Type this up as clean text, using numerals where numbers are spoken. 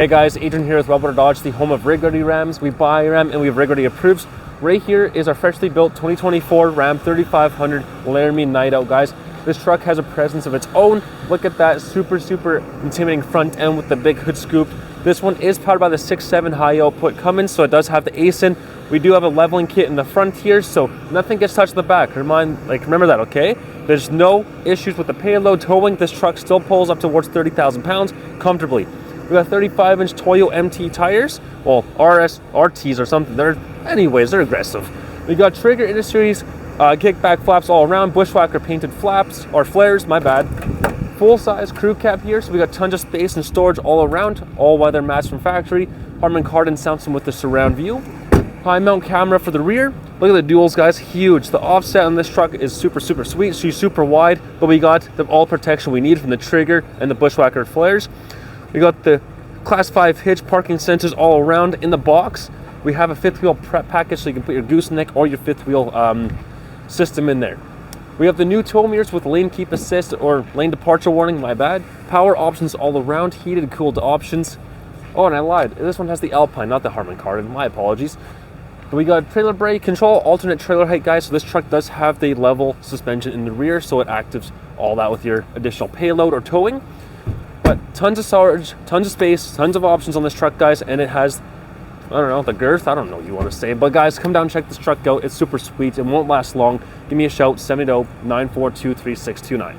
Hey guys, Adrian here with Redwater Dodge, the home of rig ready Rams. We buy Ram and we have rig ready approves. Right here is our freshly built 2024 Ram 3500 Laramie Night Out, guys. This truck has a presence of its own. Look at that super intimidating front end with the big hood scoop. This one is powered by the 6.7 high output Cummins, so it does have the ASIN. We do have a leveling kit in the front here, so nothing gets touched in the back. Remember that, okay? There's no issues with the payload towing. This truck still pulls up towards 30,000 pounds comfortably. We got 35-inch Toyo MT tires, well, RTs or something. They're aggressive. We got Trigger Industries kickback flaps all around, Bushwhacker painted flaps, or flares, my bad. Full-size crew cab here, so we got tons of space and storage all around, all weather mats from factory. Harman Kardon sound system with the surround view. High mount camera for the rear. Look at the duals, guys, huge. The offset on this truck is super sweet. She's super wide, but we got all protection we need from the trigger and the Bushwhacker flares. We got the Class 5 hitch, parking sensors all around in the box. We have a fifth wheel prep package, so you can put your gooseneck or your fifth wheel system in there. We have the new tow mirrors with lane keep assist or lane departure warning, my bad. Power options all around, heated, cooled options. Oh, and I lied. This one has the Alpine, not the Harman Kardon. My apologies. But we got trailer brake control, alternate trailer height, guys. So this truck does have the level suspension in the rear, so it actives all that with your additional payload or towing. But tons of storage, tons of space, tons of options on this truck, guys, and it has, I don't know, the girth, I don't know what you want to say, but guys, come down and check this truck out. It's super sweet. It won't last long. Give me a shout, 70-942-3629.